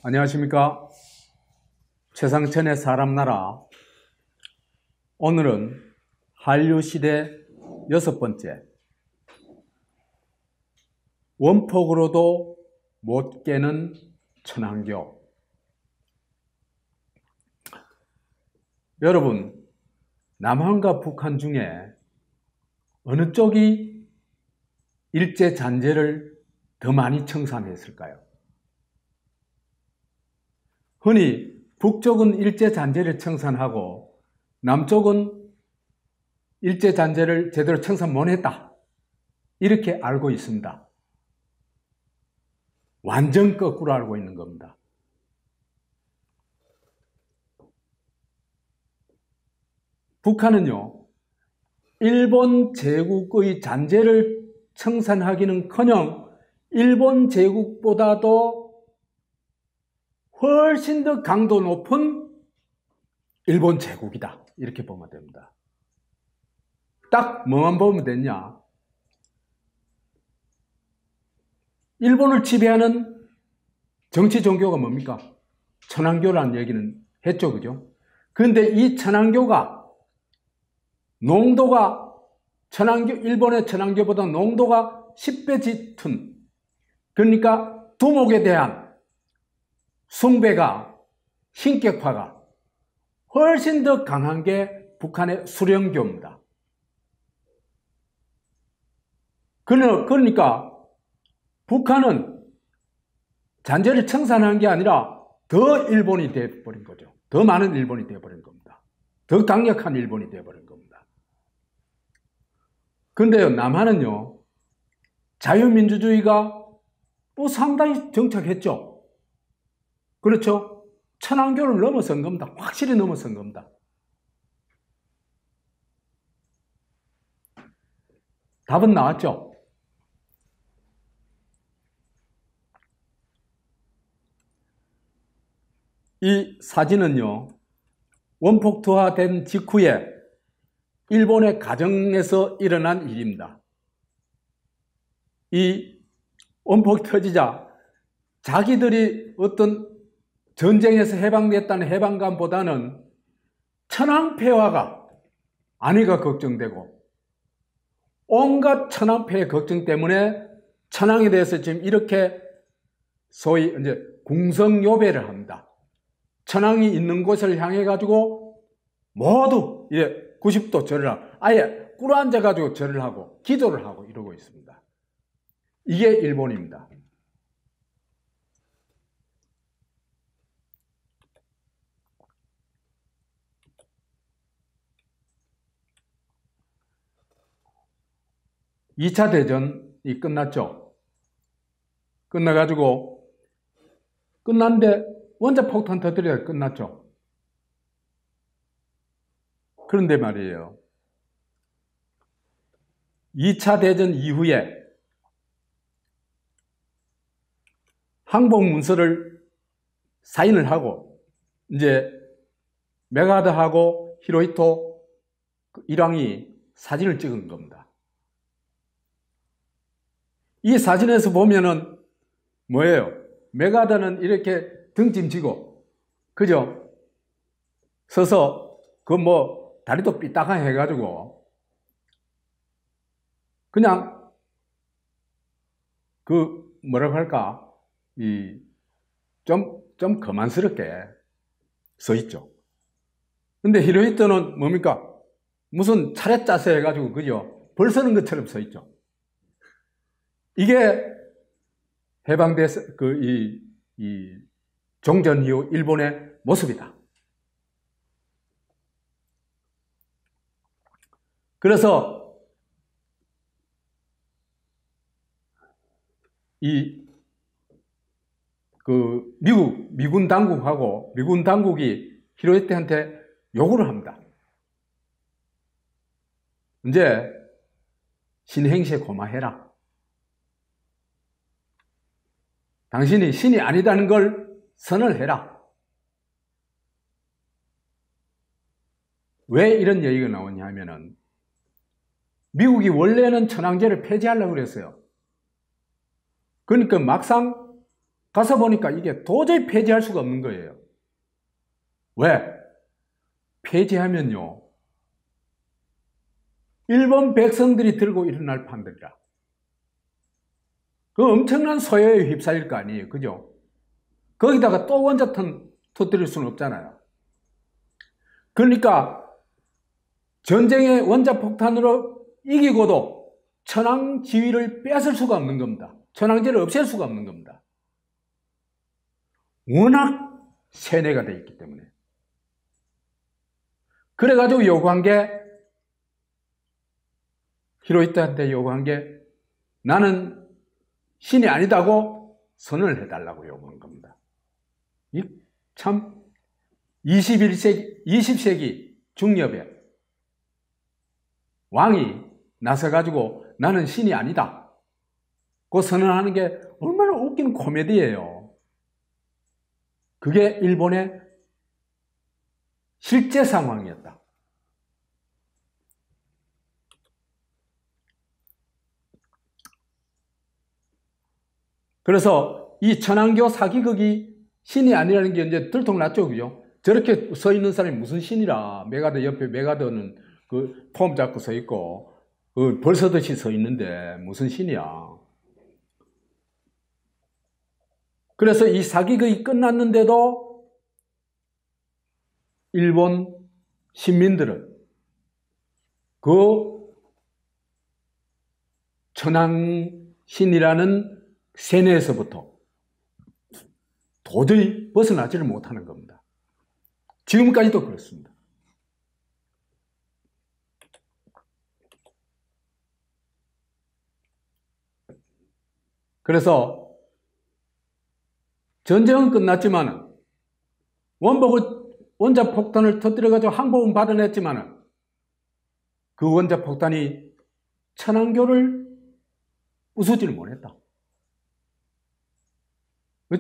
안녕하십니까. 최상천의 사람나라. 오늘은 한류시대 6번째, 원폭으로도 못 깨는 천황교. 여러분, 남한과 북한 중에 어느 쪽이 일제잔재를 더 많이 청산했을까요? 흔히 북쪽은 일제잔재를 청산하고 남쪽은 일제잔재를 제대로 청산 못했다, 이렇게 알고 있습니다. 완전 거꾸로 알고 있는 겁니다. 북한은요, 일본 제국의 잔재를 청산하기는커녕 일본 제국보다도 훨씬 더 강도 높은 일본 제국이다, 이렇게 보면 됩니다. 딱 뭐만 보면 되냐? 일본을 지배하는 정치 종교가 뭡니까? 천황교라는 얘기는 했죠, 그죠? 그런데 이 천황교가 농도가 일본의 천황교보다 농도가 10배 짙은, 그러니까 두목에 대한 숭배가, 신격파가 훨씬 더 강한 게 북한의 수령교입니다. 그러니까 북한은 잔재를 청산한 게 아니라 더 일본이 되어버린 거죠. 더 많은 일본이 되어버린 겁니다. 더 강력한 일본이 되어버린 겁니다. 그런데요, 남한은요, 자유민주주의가 또 상당히 정착했죠. 그렇죠? 천황교를 넘어선 겁니다. 확실히 넘어선 겁니다. 답은 나왔죠? 이 사진은요, 원폭투하된 직후에 일본의 가정에서 일어난 일입니다. 이 원폭이 터지자 자기들이 어떤 전쟁에서 해방됐다는 해방감보다는 천황폐화가, 안위가 걱정되고 온갖 천황폐의 걱정 때문에 천황에 대해서 지금 이렇게 소위 이제 궁성요배를 합니다. 천황이 있는 곳을 향해 가지고 모두 90도 절을 하고, 아예 꿇어앉아 가지고 절을 하고 기도를 하고 이러고 있습니다. 이게 일본입니다. (2차) 대전이 끝났죠. 끝났는데 원자폭탄 터뜨려야 끝났죠. 그런데 말이에요, 2차 대전 이후에 항복문서를 사인을 하고 이제 메가드하고 히로히토 일왕이 사진을 찍은 겁니다. 이 사진에서 보면은 뭐예요? 메가드는 이렇게 등짐지고, 그죠? 서서 다리도 삐딱하게 해가지고 그냥 뭐라고 할까, 좀 거만스럽게 서 있죠. 근데 히로히토는 뭡니까? 무슨 차례 짜세 해가지고, 그죠? 벌 서는 것처럼 서 있죠. 이게 해방돼서 종전 이후 일본의 모습이다. 그래서 미군 당국이 히로히토한테 요구를 합니다. 이제 신행시에 고마해라. 당신이 신이 아니다는 걸 선을 해라. 왜 이런 얘기가 나오냐 하면은, 미국이 원래는 천황제를 폐지하려고 그랬어요. 그러니까 막상 가서 보니까 이게 도저히 폐지할 수가 없는 거예요. 왜? 폐지하면요, 일본 백성들이 들고 일어날 판들이라. 그 엄청난 소요에 휩싸일 거 아니에요. 그죠? 거기다가 또 원자탄 터뜨릴 수는 없잖아요. 그러니까 전쟁의 원자폭탄으로 이기고도 천황 지위를 뺏을 수가 없는 겁니다. 천황제를 없앨 수가 없는 겁니다. 워낙 세뇌가 되어 있기 때문에. 그래가지고 요구한 게, 히로히토한테 요구한 게, 나는 신이 아니다고 선언을 해달라고 요구한 겁니다. 이 참 20세기 중엽에 왕이 나서가지고 나는 신이 아니다 그 선언하는 게 얼마나 웃긴 코미디예요. 그게 일본의 실제 상황이었다. 그래서 이 천황교 사기극이 신이 아니라는 게 이제 들통났죠, 그죠? 저렇게 서 있는 사람이 무슨 신이라. 메가더 옆에 메가더는 그 폼 잡고 서 있고, 벌서듯이 서 있는데 무슨 신이야. 그래서 이 사기극이 끝났는데도 일본 시민들은 그 천황신이라는 세뇌에서부터 도저히 벗어나지를 못하는 겁니다. 지금까지도 그렇습니다. 그래서 전쟁은 끝났지만 원자폭탄을 터뜨려가지고 항복은 받아냈지만 그 원자폭탄이 천황교를 부수지를 못했다.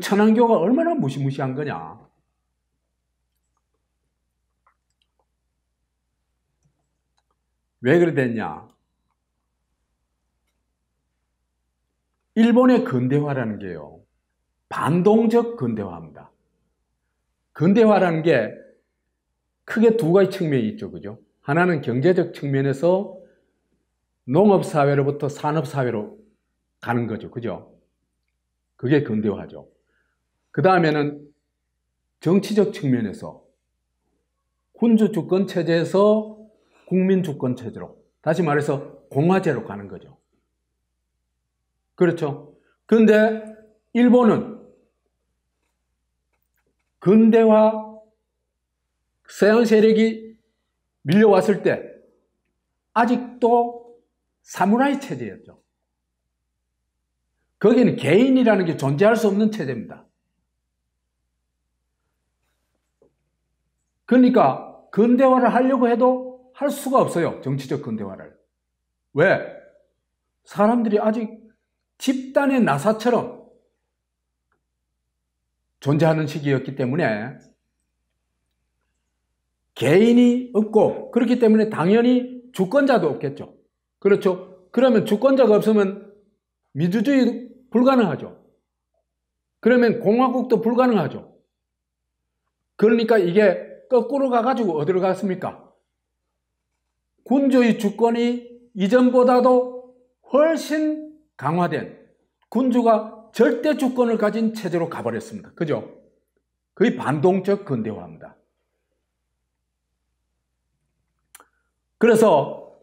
천황교가 얼마나 무시무시한 거냐. 왜 그래 됐냐. 일본의 근대화라는 게요, 반동적 근대화입니다. 근대화라는 게 크게 두 가지 측면이 있죠. 그죠? 하나는 경제적 측면에서 농업사회로부터 산업사회로 가는 거죠. 그죠? 그게 근대화죠. 그 다음에는 정치적 측면에서 군주주권체제에서 국민주권체제로, 다시 말해서 공화제로 가는 거죠. 그렇죠? 그런데 일본은 근대화 서양 세력이 밀려왔을 때 아직도 사무라이 체제였죠. 거기는 개인이라는 게 존재할 수 없는 체제입니다. 그러니까 근대화를 하려고 해도 할 수가 없어요. 정치적 근대화를. 왜? 사람들이 아직 집단의 나사처럼 존재하는 시기였기 때문에 개인이 없고, 그렇기 때문에 당연히 주권자도 없겠죠. 그렇죠? 그러면 주권자가 없으면 민주주의 불가능하죠. 그러면 공화국도 불가능하죠. 그러니까 이게 거꾸로 가가지고 어디로 갔습니까? 군주의 주권이 이전보다도 훨씬 강화된, 군주가 절대 주권을 가진 체제로 가버렸습니다. 그죠? 거의 반동적 근대화입니다. 그래서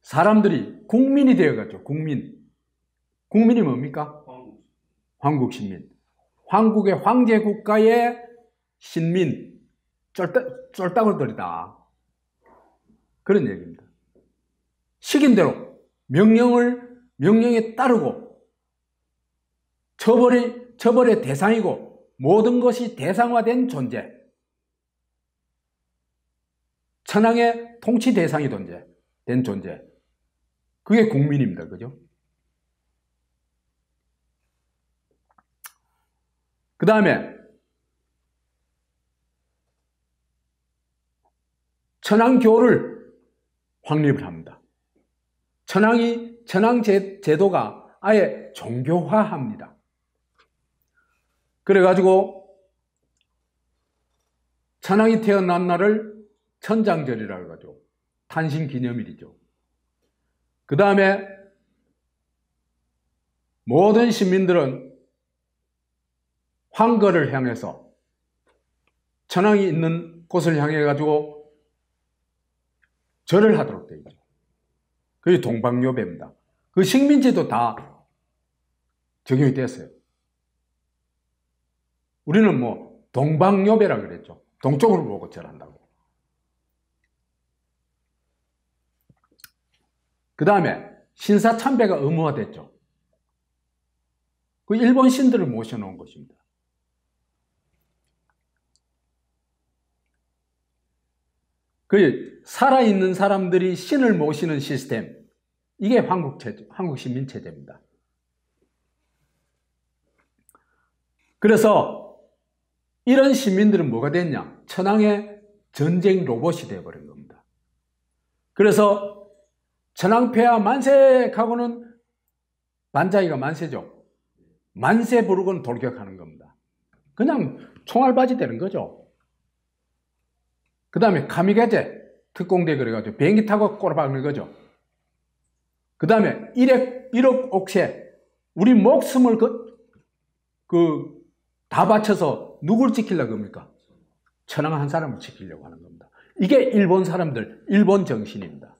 사람들이 국민이 되어갔죠. 국민이 뭡니까? 황국 신민. 황국의 황제 국가의 신민, 쫄딱을들이다. 그런 얘기입니다. 시킨 대로 명령에 따르고 처벌의 대상이고 모든 것이 대상화된 존재. 천황의 통치 대상이 된 존재. 그게 국민입니다. 그죠? 그 다음에 천황교를 확립을 합니다. 천황 제도가 아예 종교화합니다. 그래가지고 천황이 태어난 날을 천장절이라고 해가지고 탄신기념일이죠. 그 다음에 모든 시민들은 황거를 향해서 천황이 있는 곳을 향해 가지고 절을 하도록 되어 있죠. 그게 동방요배입니다. 그 식민지도 다 적용이 됐어요. 우리는 뭐 동방요배라 그랬죠. 동쪽으로 보고 절한다고. 그 다음에 신사참배가 의무화됐죠. 그 일본 신들을 모셔놓은 것입니다. 그 살아있는 사람들이 신을 모시는 시스템, 이게 한국 시민체제입니다. 그래서 이런 시민들은 뭐가 됐냐? 천황의 전쟁 로봇이 되어버린 겁니다. 그래서 천황폐하 만세하고는 반자이가 만세죠. 만세 부르고는 돌격하는 겁니다. 그냥 총알바지 되는 거죠. 그 다음에 카미게제 특공대 그래가지고 비행기 타고 꼬라박는 거죠. 그 다음에 일억 옥새 우리 목숨을 다 바쳐서 누굴 지키려고 합니까? 천황 한 사람을 지키려고 하는 겁니다. 이게 일본 사람들, 일본 정신입니다.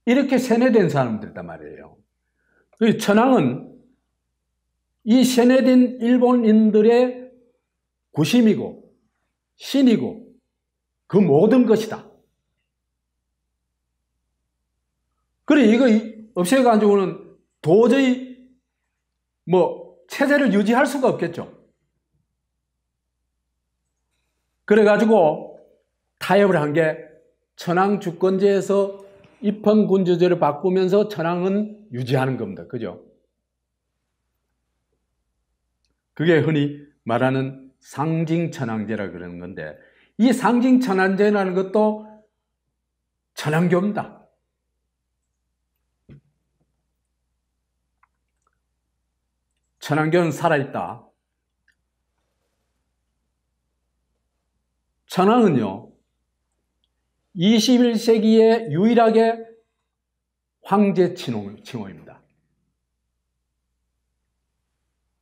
이렇게 세뇌된 사람들이란 말이에요. 천황은 이 세뇌된 일본인들의 구심이고 신이고 그 모든 것이다. 그래 이거 없애가지고는 도저히 체제를 유지할 수가 없겠죠. 그래가지고 타협을 한 게 천황 주권제에서 입헌군주제를 바꾸면서 천황은 유지하는 겁니다. 그죠? 그게 흔히 말하는 상징천황제라 그러는 건데 이 상징천황제라는 것도 천황교입니다. 천황교는 살아있다. 천황은요 21세기에 유일하게 황제 칭호입니다.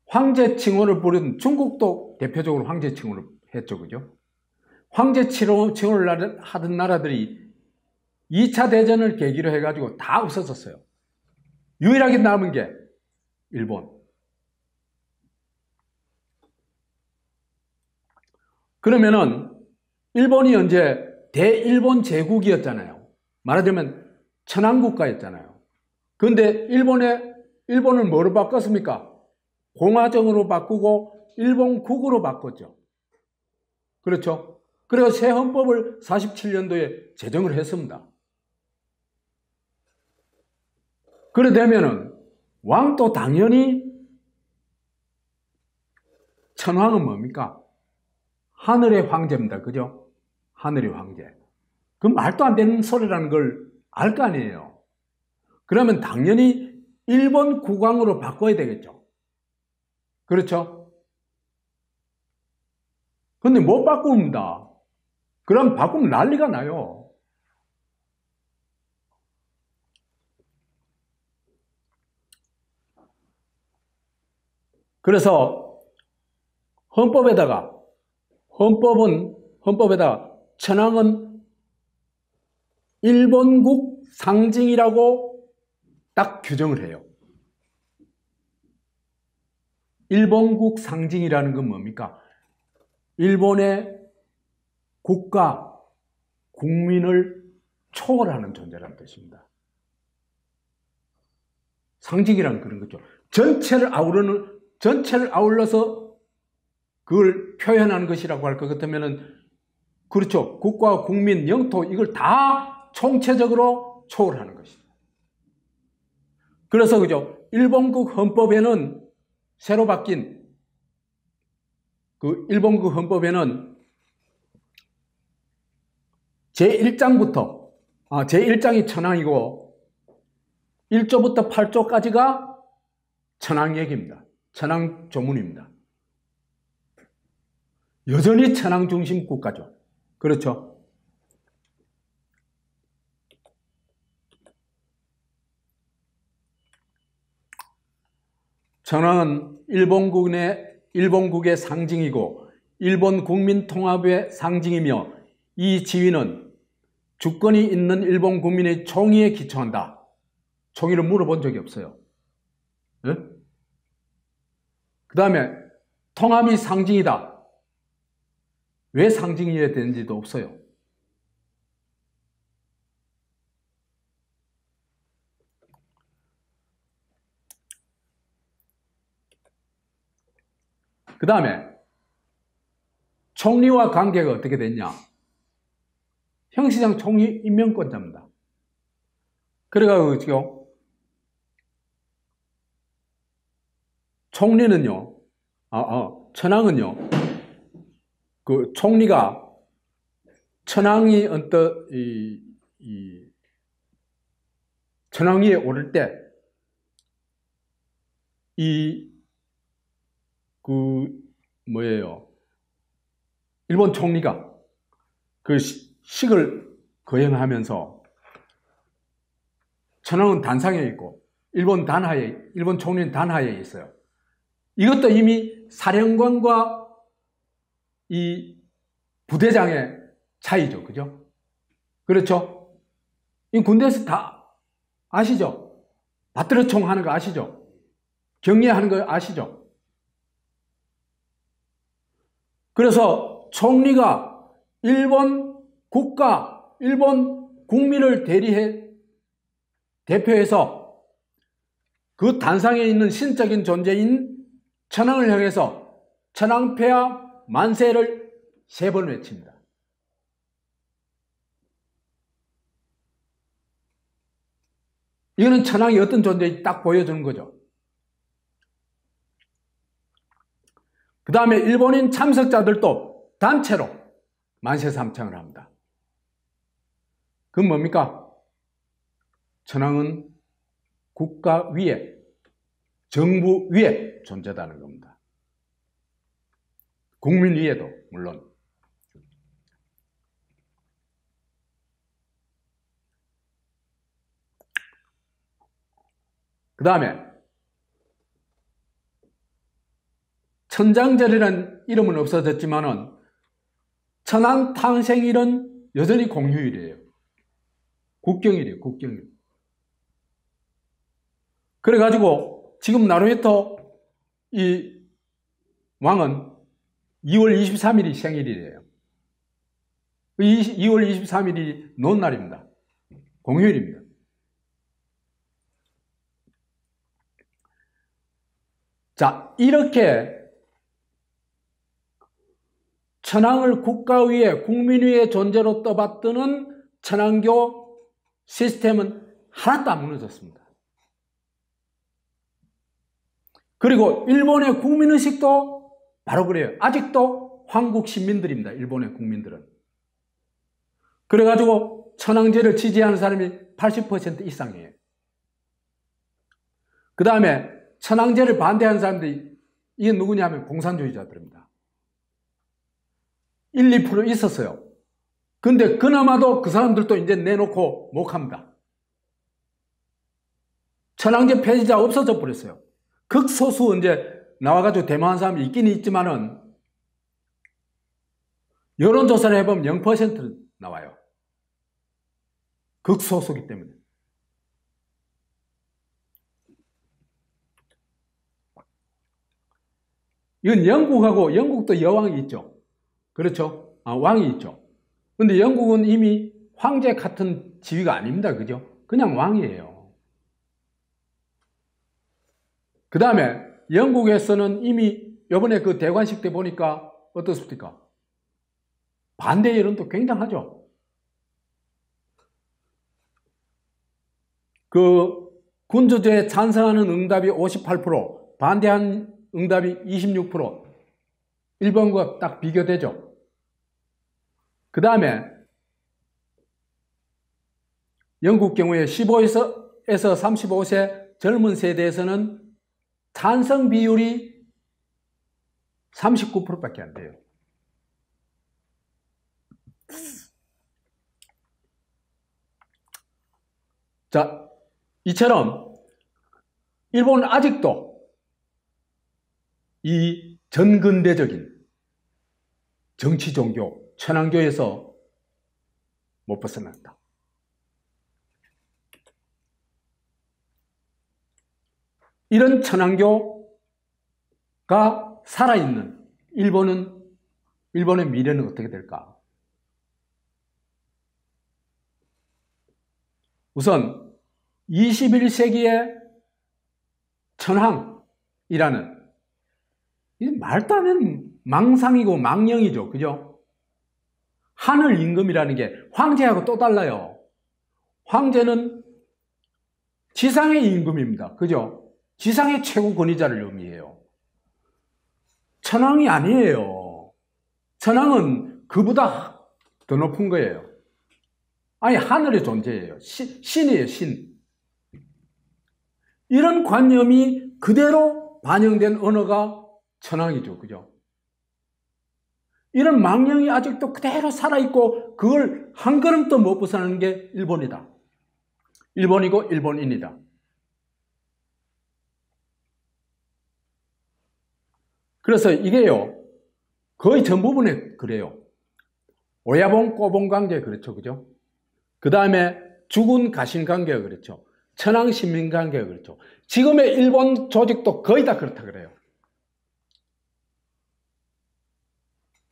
황제 칭호를 부른 중국도 대표적으로 황제 칭호를 했죠. 그죠? 황제 칭호를 하던 나라들이 2차 대전을 계기로 해가지고 다 없어졌어요. 유일하게 남은 게 일본. 그러면은 일본이 언제 대일본 제국이었잖아요. 말하자면 천황국가였잖아요. 그런데 일본을 뭐로 바꿨습니까? 공화정으로 바꾸고 일본국으로 바꿨죠. 그렇죠? 그래서 새 헌법을 47년도에 제정을 했습니다. 그래 되면은 왕도 당연히 천황은 뭡니까? 하늘의 황제입니다. 그죠? 하늘의 황제. 그 말도 안 되는 소리라는 걸 알 거 아니에요. 그러면 당연히 일본 국왕으로 바꿔야 되겠죠. 그렇죠? 근데 못 바꿉니다. 그럼 바꾸면 난리가 나요. 그래서 헌법에다가 천황은 일본국 상징이라고 딱 규정을 해요. 일본국 상징이라는 건 뭡니까? 일본의 국가, 국민을 초월하는 존재라는 뜻입니다. 상징이라는 그런 거죠. 전체를 아울러서 그걸 표현하는 것이라고 할 것 같으면은, 그렇죠. 국가, 국민, 영토, 이걸 다 총체적으로 초월하는 것입니다. 그래서, 그죠. 일본국 헌법에는 새로 바뀐 그 일본국 헌법에는 제1장이 천황이고 1조부터 8조까지가 천황 얘기입니다. 천황 조문입니다. 여전히 천황 중심 국가죠. 그렇죠? 천황은 일본국의 상징이고 일본 국민 통합의 상징이며 이 지위는 주권이 있는 일본 국민의 총의에 기초한다. 총의를 물어본 적이 없어요. 네? 그 다음에 통합이 상징이다. 왜 상징이어야 되는지도 없어요. 그 다음에 총리와 관계가 어떻게 됐냐? 형시상 총리 임명권자입니다. 그래가지고 총리는요, 천황은요, 그 총리가 천황이 천황위에 오를 때 일본 총리가 그 식을 거행하면서 천황은 단상에 있고 일본 총리는 단하에 있어요. 이것도 이미 사령관과 이 부대장의 차이죠. 그죠? 그렇죠? 이 군대에서 다 아시죠? 받들어총 하는 거 아시죠? 경례하는 거 아시죠? 그래서 총리가 일본 국가, 일본 국민을 대표해서 그 단상에 있는 신적인 존재인 천황을 향해서 천황폐하 만세를 3번 외칩니다. 이거는 천황이 어떤 존재인지 딱 보여주는 거죠. 그 다음에 일본인 참석자들도 단체로 만세 삼창을 합니다. 그건 뭡니까? 천황은 국가 위에, 정부 위에 존재하다는 겁니다. 국민 위에도 물론. 그 다음에 천장절이라는 이름은 없어졌지만은 천황 탄생일은 여전히 공휴일이에요. 국경일이에요. 국경일. 그래가지고 지금 나루히토 이 왕은 2월 23일이 생일이래요. 2월 23일이 논날입니다. 공휴일입니다. 자, 이렇게 천황을 국가 위에, 국민 위에 존재로 떠받드는 천황교 시스템은 하나도 안 무너졌습니다. 그리고 일본의 국민의식도 바로 그래요. 아직도 황국 시민들입니다. 일본의 국민들은. 그래가지고 천황제를 지지하는 사람이 80% 이상이에요. 그 다음에 천황제를 반대하는 사람들이 이게 누구냐면 공산주의자들입니다. 1, 2% 있었어요. 근데 그나마도 그 사람들도 이제 내놓고 목합니다. 천황제 폐지자 없어져 버렸어요. 극소수 이제 나와가지고 데모한 사람이 있긴 있지만은 여론조사를 해보면 0% 나와요. 극소수기 때문에. 이건 영국도 여왕이 있죠. 그렇죠? 왕이 있죠. 근데 영국은 이미 황제 같은 지위가 아닙니다. 그죠? 그냥 왕이에요. 그 다음에 영국에서는 이미 이번에 그 대관식 때 보니까 어떻습니까? 반대 여론도 굉장하죠. 그 군주제에 찬성하는 응답이 58%, 반대한 응답이 26%, 일본과 딱 비교되죠. 그 다음에 영국 경우에 15에서 35세 젊은 세대에서는 찬성 비율이 39%밖에 안 돼요. 자, 이처럼 일본은 아직도 이 전근대적인 정치, 종교, 천황교에서 못 벗어났다. 이런 천황교가 살아있는 일본의 미래는 어떻게 될까? 우선 21세기의 천황이라는 말도 안 되는 망상이고 망령이죠. 그죠? 하늘 임금이라는 게 황제하고 또 달라요. 황제는 지상의 임금입니다. 그죠? 지상의 최고 권위자를 의미해요. 천황이 아니에요. 천황은 그보다 더 높은 거예요. 아니, 하늘의 존재예요. 신이에요, 신. 이런 관념이 그대로 반영된 언어가 천황이죠. 그죠? 이런 망령이 아직도 그대로 살아있고 그걸 한 걸음도 못 벗어나는 게 일본이다. 일본이고 일본인이다. 그래서 이게요, 거의 전 부분에 그래요. 오야봉, 꼬봉 관계 그렇죠. 그죠? 그 다음에 죽은 가신 관계가 그렇죠. 천황 신민 관계가 그렇죠. 지금의 일본 조직도 거의 다 그렇다 그래요.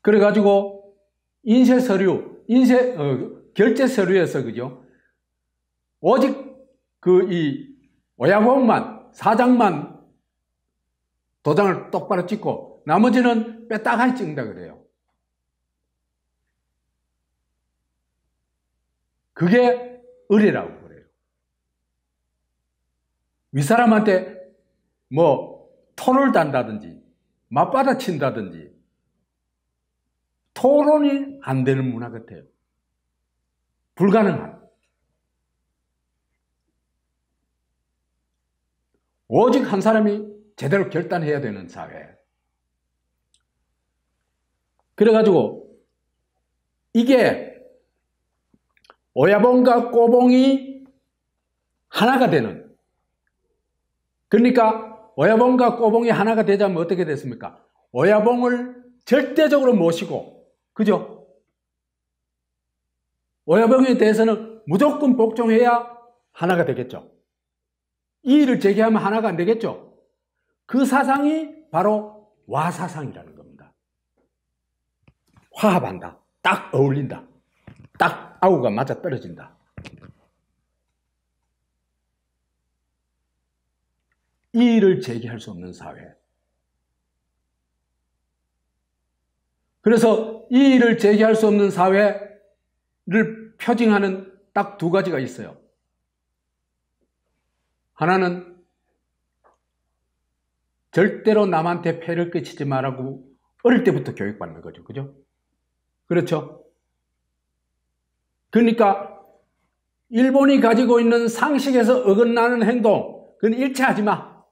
그래가지고 인쇄 서류, 결제 서류에서 그죠? 오직 이 오야봉만, 사장만 도장을 똑바로 찍고 나머지는 빼딱하게 찍는다 그래요. 그게 의리라고 그래요. 윗사람한테 뭐 톤을 단다든지 맞받아친다든지 토론이 안 되는 문화 같아요. 불가능한. 오직 한 사람이 제대로 결단해야 되는 사회. 그래가지고 이게 오야봉과 꼬봉이 하나가 되는, 그러니까 오야봉과 꼬봉이 하나가 되자면 어떻게 됐습니까? 오야봉을 절대적으로 모시고, 그죠? 오야봉에 대해서는 무조건 복종해야 하나가 되겠죠. 이의를 제기하면 하나가 안 되겠죠. 그 사상이 바로 와사상이라는 겁니다. 화합한다. 딱 어울린다. 딱 아우가 맞아 떨어진다. 이의를 제기할 수 없는 사회. 그래서 이의를 제기할 수 없는 사회를 표징하는 딱 두 가지가 있어요. 하나는 절대로 남한테 폐를 끼치지 말라고 어릴 때부터 교육받는 거죠. 그죠? 그렇죠? 그러니까 일본이 가지고 있는 상식에서 어긋나는 행동, 그건 일체하지 마.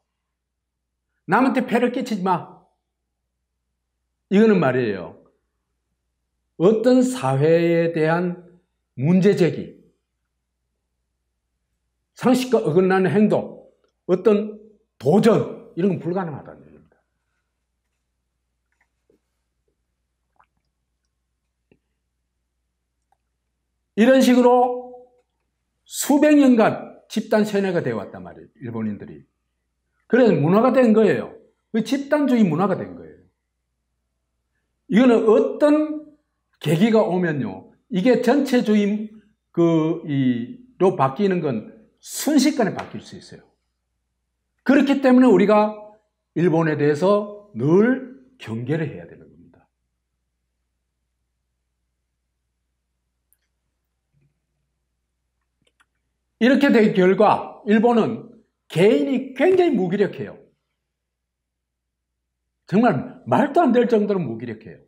남한테 폐를 끼치지 마. 이거는 말이에요. 어떤 사회에 대한 문제제기, 상식과 어긋나는 행동, 어떤 도전, 이런 건 불가능하다는 얘기입니다. 이런 식으로 수백 년간 집단 세뇌가 되어 왔단 말이에요. 일본인들이. 그래서 문화가 된 거예요. 그 집단주의 문화가 된 거예요. 이거는 어떤 계기가 오면요, 이게 전체주의로 바뀌는 건 순식간에 바뀔 수 있어요. 그렇기 때문에 우리가 일본에 대해서 늘 경계를 해야 되는 겁니다. 이렇게 된 결과 일본은 개인이 굉장히 무기력해요. 정말 말도 안 될 정도로 무기력해요.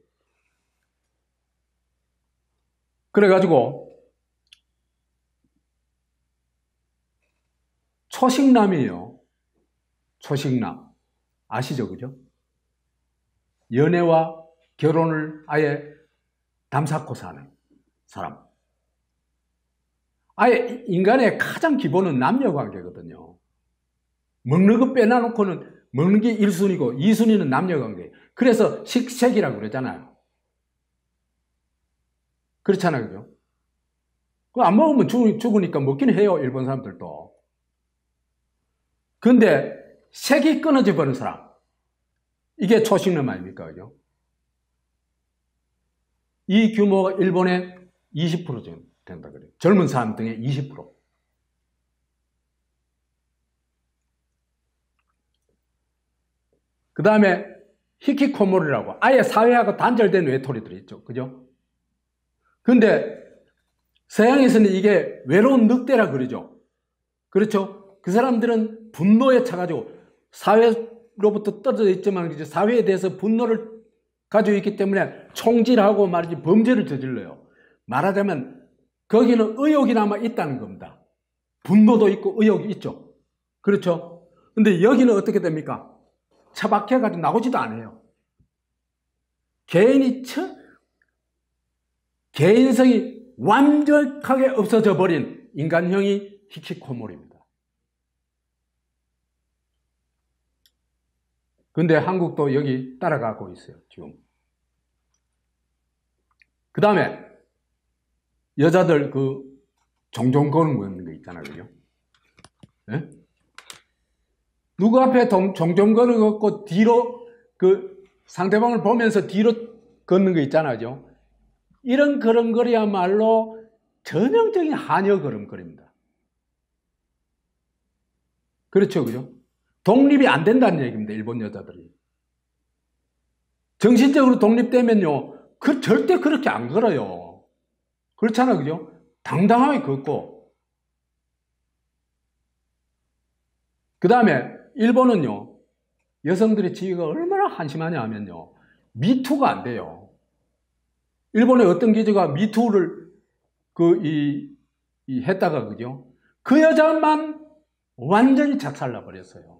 그래가지고 초식남이에요. 초식남. 아시죠? 그죠? 연애와 결혼을 아예 담쌓고 사는 사람. 아예 인간의 가장 기본은 남녀관계거든요. 먹는 거 빼놔놓고는 먹는 게 1순위고 2순위는 남녀관계. 그래서 식색이라고 그러잖아요. 그렇잖아요. 그죠? 그거 안 먹으면 죽으니까 먹긴 해요. 일본 사람들도. 근데 색이 끊어져 버린 사람. 이게 초식남 아닙니까? 그죠? 이 규모가 일본의 20% 정도 된다 그래요. 젊은 사람 등의 20%. 그 다음에 히키코모리라고 아예 사회하고 단절된 외톨이들이 있죠. 그죠? 근데 서양에서는 이게 외로운 늑대라 그러죠. 그렇죠? 그 사람들은 분노에 차가지고 사회로부터 떨어져 있지만 이제 사회에 대해서 분노를 가지고 있기 때문에 총질하고 말이지 범죄를 저질러요. 말하자면 거기는 의욕이 남아 있다는 겁니다. 분노도 있고 의욕이 있죠. 그렇죠? 근데 여기는 어떻게 됩니까? 처박혀가지고 나오지도 않아요. 개인성이 완벽하게 없어져 버린 인간형이 히키코모리입니다. 근데 한국도 여기 따라가고 있어요, 지금. 그 다음에 여자들 종종 거는 거 있잖아요, 그죠? 네? 누구 앞에 종종 거는 거 없고 뒤로 상대방을 보면서 뒤로 걷는 거 있잖아요. 이런 걸음걸이야말로 전형적인 하녀 걸음걸이입니다. 그렇죠, 그죠? 독립이 안 된다는 얘기입니다, 일본 여자들이. 정신적으로 독립되면요, 절대 그렇게 안 걸어요. 그렇잖아요, 그죠? 당당하게 걷고. 그 다음에 일본은요, 여성들의 지위가 얼마나 한심하냐 하면요, 미투가 안 돼요. 일본의 어떤 기자가 미투를 했다가, 그죠? 그 여자만 완전히 작살나 버렸어요.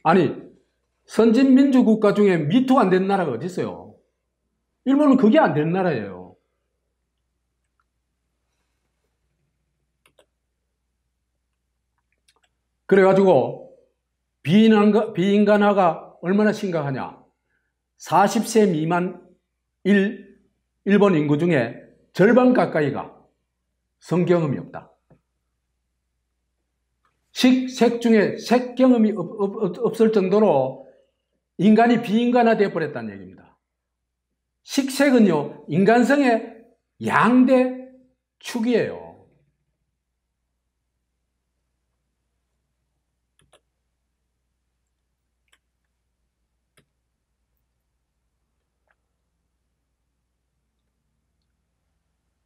아니, 선진민주국가 중에 미투 안 되는 나라가 어디 있어요? 일본은 그게 안 되는 나라예요. 그래가지고 비인간화가 얼마나 심각하냐. 40세 미만 일본 인구 중에 절반 가까이가 성경험이 없다. 색 중에 색 경험이 없을 정도로 인간이 비인간화 되어 버렸다는 얘기입니다. 식색은요, 인간성의 양대 축이에요.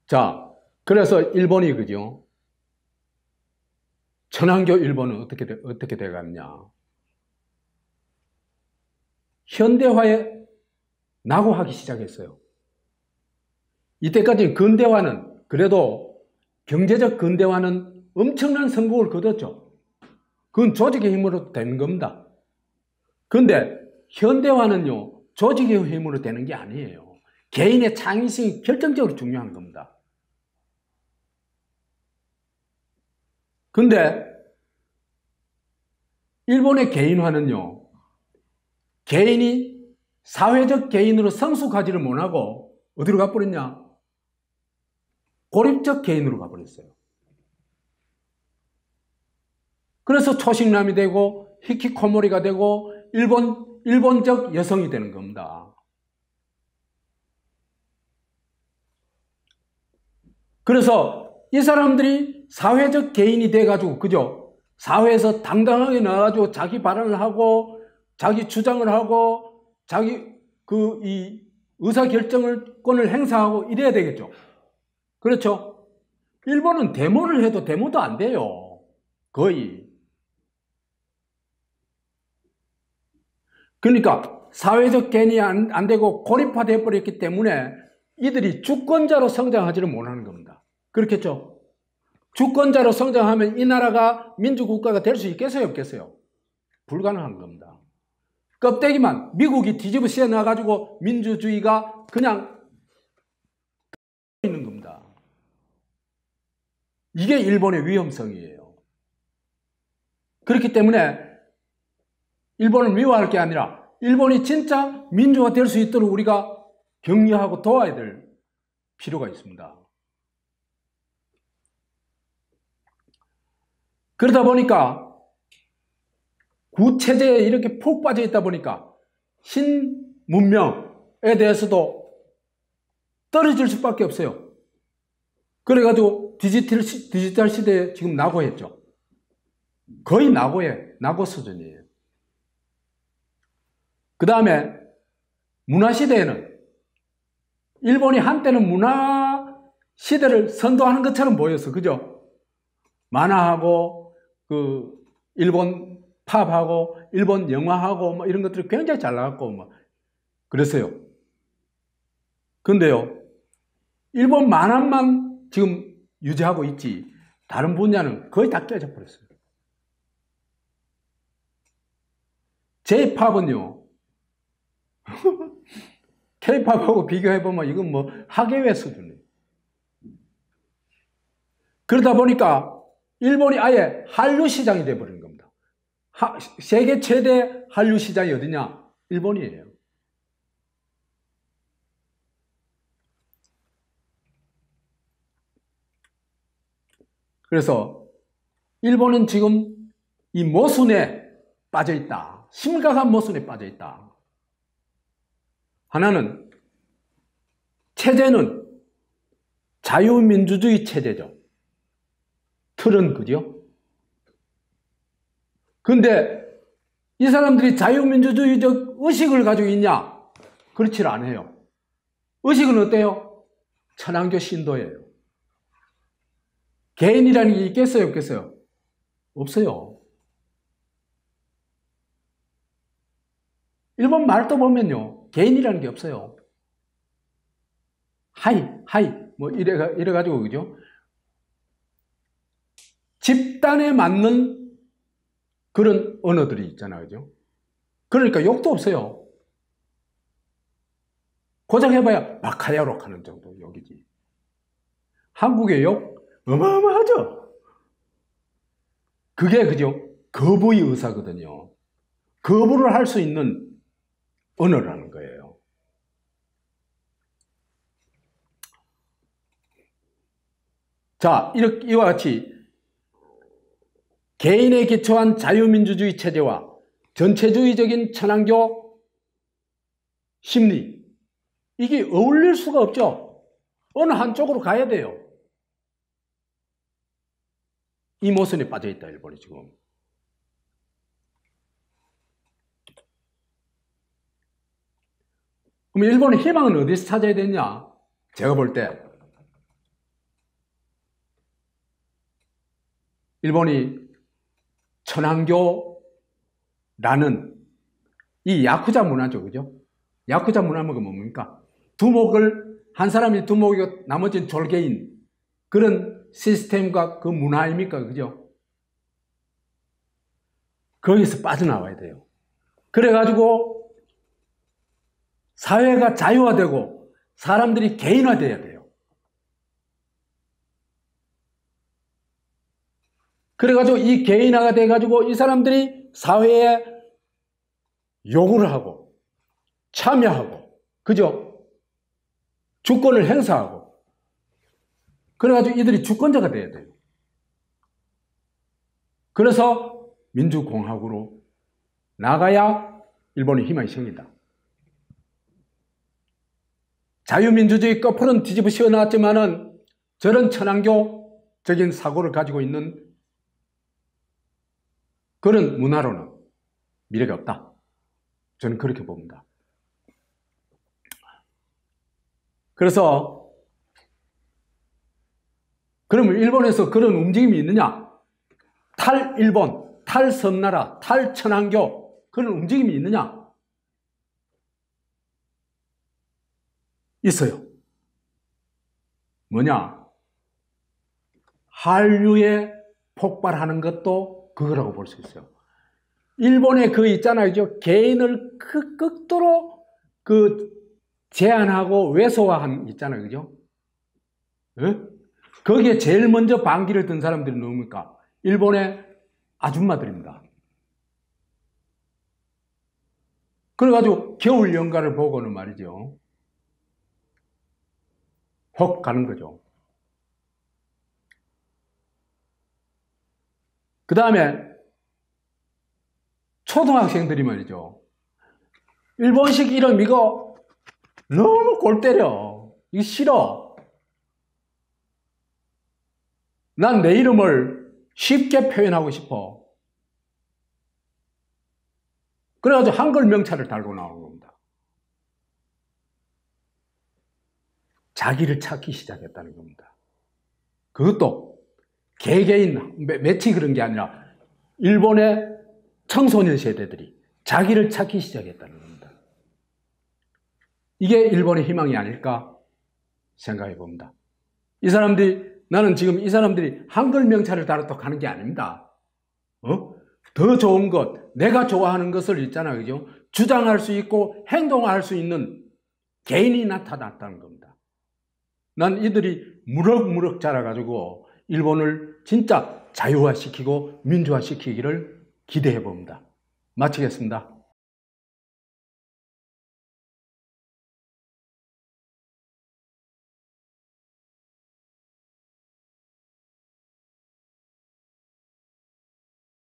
자, 그래서 일본이, 그죠? 천황교 일본은 어떻게 돼갔냐. 현대화에 낙오하기 시작했어요. 이때까지 근대화는, 그래도 경제적 근대화는 엄청난 성공을 거뒀죠. 그건 조직의 힘으로 되는 겁니다. 그런데 현대화는요, 조직의 힘으로 되는 게 아니에요. 개인의 창의성이 결정적으로 중요한 겁니다. 근데 일본의 개인화는요, 개인이 사회적 개인으로 성숙하지를 못하고 어디로 가버렸냐? 고립적 개인으로 가버렸어요. 그래서 초식남이 되고 히키코모리가 되고 일본적 여성이 되는 겁니다. 그래서 이 사람들이 사회적 개인이 돼가지고, 그죠? 사회에서 당당하게 나와가지고 자기 발언을 하고, 자기 주장을 하고, 자기 이 의사결정권을 행사하고 이래야 되겠죠. 그렇죠? 일본은 데모를 해도 데모도 안 돼요. 거의. 그러니까 사회적 개인이 안 되고 고립화되어 버렸기 때문에 이들이 주권자로 성장하지를 못하는 겁니다. 그렇겠죠? 주권자로 성장하면 이 나라가 민주국가가 될 수 있겠어요, 없겠어요? 불가능한 겁니다. 껍데기만 미국이 뒤집어 씌워놔가지고 민주주의가 그냥 있는 겁니다. 이게 일본의 위험성이에요. 그렇기 때문에 일본을 미워할 게 아니라 일본이 진짜 민주화 될 수 있도록 우리가 격려하고 도와야 될 필요가 있습니다. 그러다 보니까 구체제에 이렇게 푹 빠져 있다 보니까 신문명에 대해서도 떨어질 수밖에 없어요. 그래가지고 디지털 시대에 지금 낙오했죠. 거의 낙오 수준이에요. 그 다음에 문화시대에는 일본이 한때는 문화 시대를 선도하는 것처럼 보였어. 그죠? 만화하고, 일본 팝하고, 일본 영화하고, 뭐 이런 것들이 굉장히 잘 나갔고, 뭐, 그랬어요. 근데요, 일본 만화만 지금 유지하고 있지, 다른 분야는 거의 다 깨져버렸어요. J-팝은요, K-팝하고 비교해보면 이건 뭐 하계회 수준이에요. 그러다 보니까 일본이 아예 한류 시장이 돼버린 겁니다. 세계 최대 한류 시장이 어디냐? 일본이에요. 그래서 일본은 지금 이 모순에 빠져 있다. 심각한 모순에 빠져 있다. 하나는 체제는 자유민주주의 체제죠. 틀은 그죠? 근데 이 사람들이 자유민주주의적 의식을 가지고 있냐? 그렇지 않아요. 의식은 어때요? 천황교 신도예요. 개인이라는 게 있겠어요, 없겠어요? 없어요. 일본 말도 보면요, 개인이라는 게 없어요. 하이, 뭐 이래가지고, 그죠? 집단에 맞는 그런 언어들이 있잖아요, 그죠? 그러니까 욕도 없어요. 고작 해봐야 마카야로 하는 정도 욕이지. 한국의 욕 어마어마하죠? 그게 그죠? 거부의 의사거든요. 거부를 할 수 있는 언어라는 거예요. 자, 이와 같이 개인에 기초한 자유민주주의 체제와 전체주의적인 천황교 심리, 이게 어울릴 수가 없죠. 어느 한쪽으로 가야 돼요. 이 모순에 빠져 있다, 일본이 지금. 그럼 일본의 희망은 어디서 찾아야 되냐? 제가 볼 때 일본이 천황교라는 이 야쿠자 문화죠, 그죠? 야쿠자 문화가 뭡니까? 한 사람이 두목이고 나머지는 졸개인, 그런 시스템과 그 문화 아닙니까, 그죠? 거기서 빠져나와야 돼요. 그래가지고 사회가 자유화되고 사람들이 개인화돼야 돼요. 그래가지고 이 개인화가 돼가지고 이 사람들이 사회에 요구를 하고 참여하고, 그죠? 주권을 행사하고, 그래가지고 이들이 주권자가 돼야 돼요. 그래서 민주공화국으로 나가야 일본의 희망이 생긴다. 자유민주주의 거풀은 뒤집어 씌워놨지만은 저런 천황교적인 사고를 가지고 있는 그런 문화로는 미래가 없다. 저는 그렇게 봅니다. 그래서 그러면 일본에서 그런 움직임이 있느냐? 탈일본, 탈섬나라, 탈천황교, 그런 움직임이 있느냐? 있어요. 뭐냐? 한류에 폭발하는 것도 그거라고 볼 수 있어요. 일본에 그 있잖아요. 개인을 그 극도로 그 제한하고 왜소화한 있잖아요. 그죠? 예? 거기에 제일 먼저 반기를 든 사람들이 누굽니까? 일본의 아줌마들입니다. 그래가지고 겨울 연가를 보고는 말이죠. 혹 가는 거죠. 그 다음에 초등학생들이 말이죠. 일본식 이름 이거 너무 골 때려. 이거 싫어. 난 내 이름을 쉽게 표현하고 싶어. 그래가지고 한글 명찰을 달고 나오는 겁니다. 자기를 찾기 시작했다는 겁니다. 그것도 개개인 매치 그런 게 아니라 일본의 청소년 세대들이 자기를 찾기 시작했다는 겁니다. 이게 일본의 희망이 아닐까 생각해 봅니다. 이 사람들이, 나는 지금 이 사람들이 한글 명찰을 달았다고 가는 게 아닙니다. 더 좋은 것, 내가 좋아하는 것을 있잖아요. 그죠? 주장할 수 있고 행동할 수 있는 개인이 나타났다는 겁니다. 난 이들이 무럭무럭 자라가지고 일본을 진짜 자유화시키고 민주화시키기를 기대해 봅니다. 마치겠습니다.